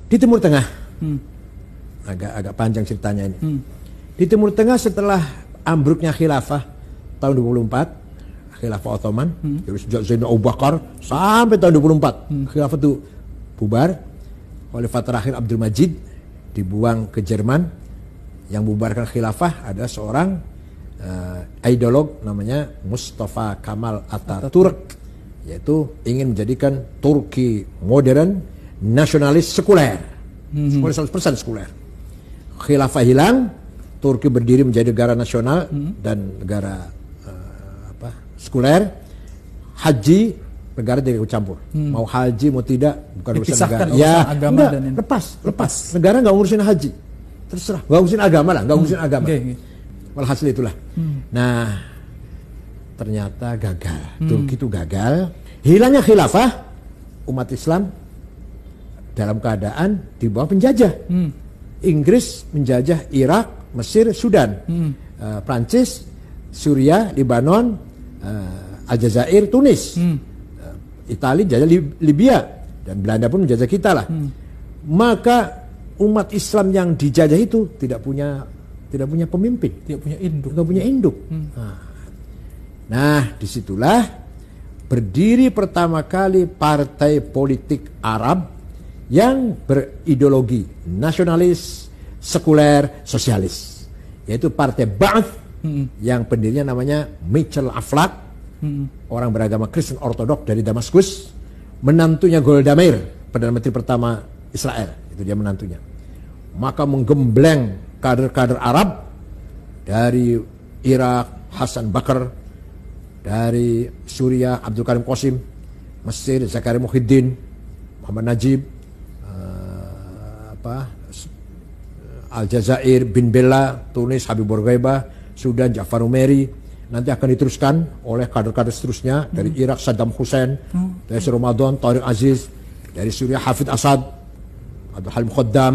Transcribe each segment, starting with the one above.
Di Timur Tengah, agak panjang ceritanya ini. Di Timur Tengah setelah ambruknya khilafah tahun 24, khilafah Ottoman, dari sejak Zainal Abu Bakar sampai tahun 24, khilafah itu bubar. Khalifah terakhir Abdul Majid dibuang ke Jerman. Yang membubarkan khilafah ada seorang ideolog namanya Mustafa Kemal Atatürk, yaitu ingin menjadikan Turki modern, nasionalis, sekuler, 100% sekuler. Khilafah hilang, Turki berdiri menjadi negara nasional dan negara sekuler. Haji, negara tidak ikut campur. Mau haji mau tidak bukan urusan negara. Ya, agama enggak, lepas. Negara nggak ngurusin haji. Terserah, nggak ngurusin agama lah, nggak ngurusin agama. Walhasil itulah. Nah, ternyata gagal. Turki itu gagal. Hilangnya khilafah, umat Islam dalam keadaan di bawah penjajah. Inggris menjajah Irak, Mesir, Sudan, Prancis, Suriah, Lebanon, Aljazair, Tunis, Italia menjajah Libya, dan Belanda pun menjajah kita lah. Maka umat Islam yang dijajah itu tidak punya pemimpin, tidak punya induk. Nah, disitulah berdiri pertama kali partai politik Arab yang berideologi nasionalis, sekuler, sosialis, yaitu Partai Ba'ath, yang pendirinya namanya Michel Aflaq, orang beragama Kristen Ortodok dari Damaskus, menantunya Golda Meir, Perdana Menteri pertama Israel, itu dia menantunya. Maka menggembleng kader-kader Arab dari Irak, Hasan Bakr, dari Suriah, Abdul Karim Qasim, Mesir, Zakaria Muhyiddin, Muhammad Najib, Aljazair, Bin Bella, Tunis, Habib Bourguiba, Sudan, Ja'far Numeri. Nanti akan diteruskan oleh kader-kader seterusnya dari Irak, Saddam Hussein, dari Ramadan, Tariq Aziz, dari Suriah, Hafid Assad, Abdul Halim Khaddam,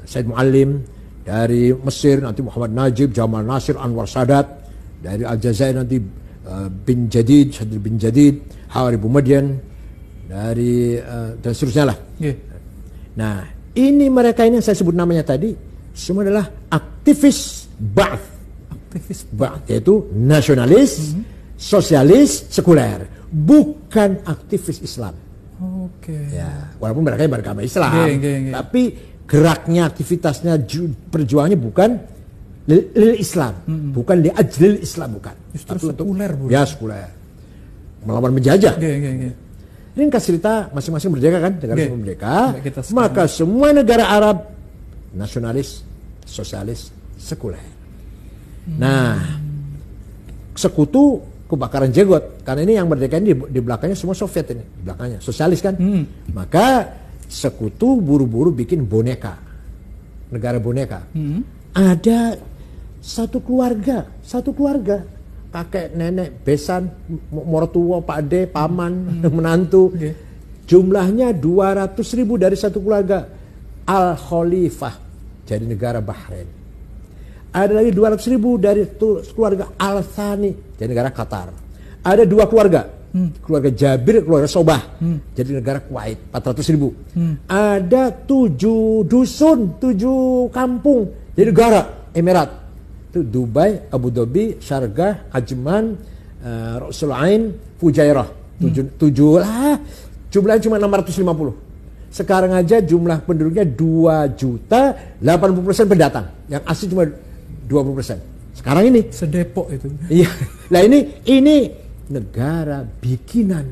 Said Muallim, dari Mesir nanti Muhammad Najib, Jamal Nasir, Anwar Sadat, dari Aljazair nanti bin Jadid, Sadr bin Jadid, Hawari Boumediene, dari dan seterusnya lah. Nah, ini mereka ini yang saya sebut namanya tadi semua adalah aktivis Ba'ath. Ba'ath yaitu nasionalis, sosialis, sekuler, bukan aktivis Islam. Ya, walaupun mereka beragama Islam, tapi geraknya, aktivitasnya, perjuangannya bukan lil Islam, bukan li ajlil Islam, bukan. Justru sekuler, ya sekuler, melawan menjajah. Ini kan cerita masing-masing merdeka kan, negara merdeka. Maka semua negara Arab nasionalis, sosialis, sekuler. Nah, sekutu kebakaran jenggot, karena ini yang merdeka ini di belakangnya semua Soviet ini, di belakangnya sosialis kan. Maka sekutu buru-buru bikin boneka, negara boneka. Ada satu keluarga, kakek, nenek, besan, mertua, pak ade, paman, menantu. Jumlahnya 200.000 dari satu keluarga. Al Khalifah jadi negara Bahrain. Ada lagi 200.000 dari keluarga Al Thani jadi negara Qatar. Ada dua keluarga, keluarga Jabir, keluarga Sobah, jadi negara Kuwait, 400.000. Ada 7 dusun, 7 kampung, jadi negara Emirat. Itu Dubai, Abu Dhabi, Sharjah, Ajman, Rasul Ain, Fujairah. 7 lah, jumlahnya cuma 650. Sekarang aja jumlah penduduknya 2 juta, 80% pendatang. Yang asli cuma 20%. Sekarang ini sedepok itu. Iya. Nah ini negara bikinan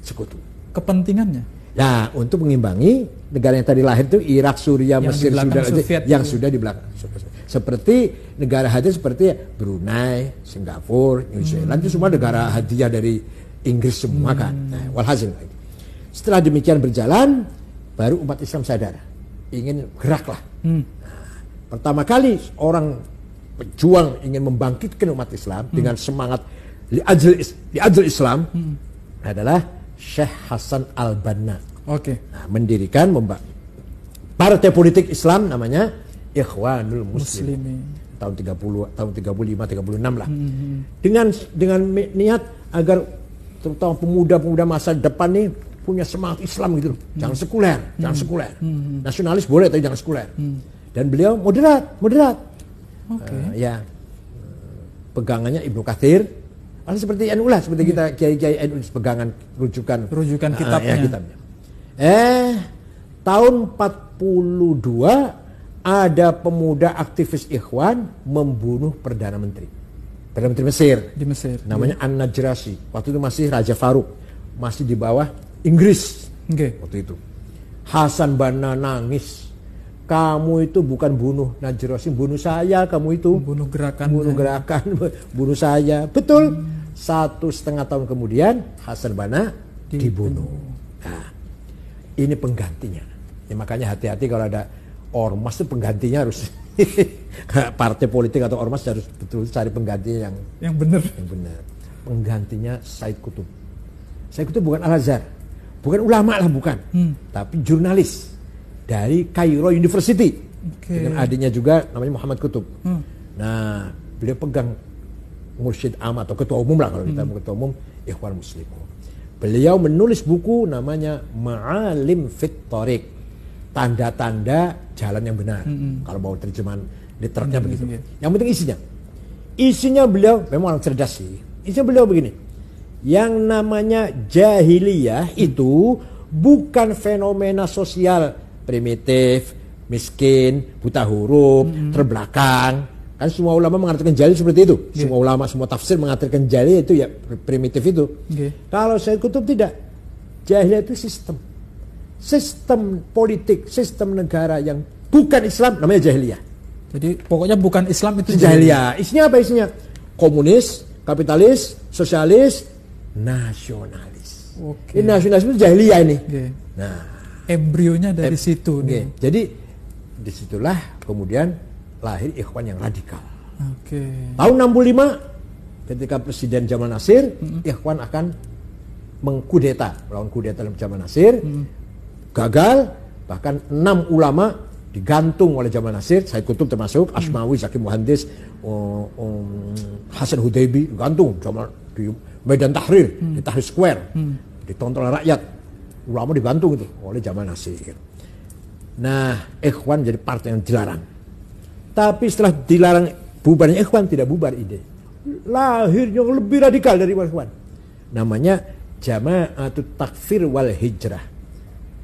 sekutu. Kepentingannya? Nah, untuk mengimbangi negara yang tadi lahir itu Irak, Suriah, Mesir, Sudan yang sudah di belakang. Seperti negara hadiah seperti Brunei, Singapura, New Zealand itu semua negara hadiah dari Inggris semua kan. Nah, walhasil. Setelah demikian berjalan, baru umat Islam sadar, ingin geraklah. Nah, pertama kali orang pejuang ingin membangkitkan umat Islam dengan semangat li ajl Islam adalah Syekh Hasan Al-Banna. Nah, mendirikan partai politik Islam namanya Ikhwanul Muslimin. Tahun 30, tahun 35, 36 lah. Dengan niat agar terutama pemuda-pemuda masa depan nih punya semangat Islam gitu loh. Jangan sekuler, jangan sekuler. Nasionalis boleh tapi jangan sekuler. Dan beliau moderat. Pegangannya Ibnu Katsir, seperti NU lah, seperti kita kiai NU pegangan rujukan kitabnya. Kitabnya. Tahun 42 ada pemuda aktivis Ikhwan membunuh Perdana Menteri Mesir. Di Mesir. Namanya An-Najrasi. Waktu itu masih Raja Faruk, masih di bawah Inggris. Waktu itu Hasan Banna nangis. Kamu itu bukan bunuh Najrasi, bunuh saya. Kamu itu bunuh gerakan, bunuh saya. Betul. 1,5 tahun kemudian Hasan Banna dibunuh. Nah, ini penggantinya. Ya, makanya hati-hati kalau ada ormas itu penggantinya harus partai politik atau ormas harus betul cari penggantinya yang benar. Penggantinya Said Qutb. Said Qutb bukan Al-Azhar, bukan ulama lah, bukan, tapi jurnalis dari Cairo University. Dengan adiknya juga namanya Muhammad Qutb. Nah, beliau pegang mursyid am atau ketua umum lah kalau kita ketua umum Ikhwan Muslimun. Beliau menulis buku namanya Ma'alim fit Thariq, tanda-tanda jalan yang benar. Kalau mau terjemahan literarnya begitu. Yang penting isinya beliau memang orang cerdas sih. Isinya beliau begini. Yang namanya jahiliyah itu bukan fenomena sosial primitif, miskin, buta huruf, terbelakang. Kan semua ulama mengatakan jahiliyah seperti itu. Semua ulama, semua tafsir mengatakan jahiliyah itu ya primitif itu. Kalau Said Qutb tidak. Jahiliyah itu sistem politik, sistem negara yang bukan Islam namanya jahiliyah. Jadi pokoknya bukan Islam itu jahiliyah. Isinya apa isinya? Komunis, kapitalis, sosialis, nasionalis. Ini nasionalis itu jahiliyah ini. Nah, embrionya dari situ nih. Jadi disitulah kemudian lahir Ikhwan yang radikal. Tahun 65 ketika Presiden Jamal Nasir, Ikhwan akan melawan kudeta dalam Jamal Nasir. Gagal, bahkan 6 ulama digantung oleh Jamal Nasir, Said Qutb termasuk, Asmawi, Zaki Muhandis, Hasan Hudaybi digantung di Medan Tahrir, di Tahrir Square, ditonton oleh rakyat. Ulama digantung itu oleh Jamal Nasir. Nah, Ikhwan jadi partai yang dilarang. Tapi setelah dilarang bubarnya Ikhwan, tidak bubar ide. Lahir yang lebih radikal dari Ikhwan. Namanya Jama'atut Takfir wal Hijrah.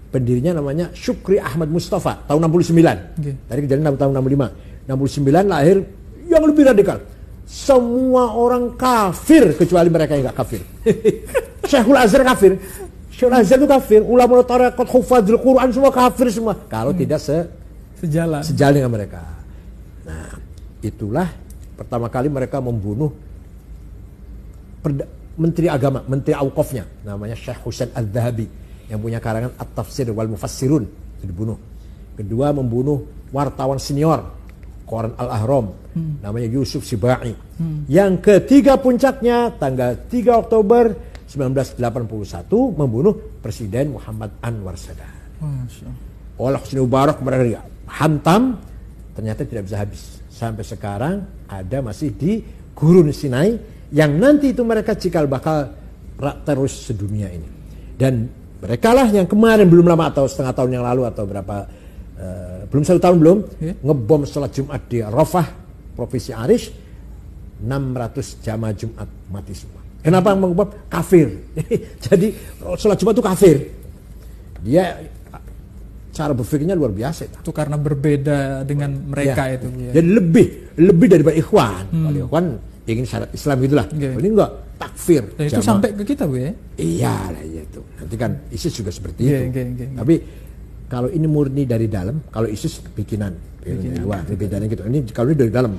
Pendirinya namanya Syukri Ahmad Mustafa tahun 69. Dari kejadian tahun 65. 69 lahir yang lebih radikal. Semua orang kafir kecuali mereka yang gak kafir. Syekhul Azhar kafir. Syekhul Azhar itu kafir. Ulama tarekat, hufadzul Quran semua kafir semua. Kalau tidak sejalan dengan mereka. Nah, itulah pertama kali mereka membunuh Menteri Agama, Menteri Auqafnya, namanya Syekh Husain Al-Dhahabi, yang punya karangan At-Tafsir wal Mufassirun, itu dibunuh. Kedua, membunuh wartawan senior Koran Al-Ahram, namanya Yusuf Sibai. Yang ketiga puncaknya tanggal 3 Oktober 1981 membunuh Presiden Muhammad Anwar Sadat. Oleh Husni Mubarak mereka hantam, ternyata tidak bisa habis. Sampai sekarang ada masih di Gurun Sinai, yang nanti itu mereka cikal bakal terus sedunia ini. Dan mereka lah yang kemarin belum lama atau setengah tahun yang lalu atau berapa, belum 1 tahun belum, ngebom sholat Jumat di Rafah, Provinsi Arish, 600 jamaah Jumat mati semua. Kenapa ngebom? Kafir. Jadi sholat Jumat itu kafir. Dia cara berpikirnya luar biasa. Itu karena berbeda dengan mereka itu. Jadi lebih daripada Ikhwan. Kalau Ikhwan ingin syarat Islam gitulah. Ini enggak, takfir. Itu sampai ke kita, Bu ya? Iya lah, itu. Nanti kan ISIS juga seperti itu. Tapi kalau ini murni dari dalam, kalau ISIS bikinan luar, bedanya gitu. Ini kalau ini dari dalam.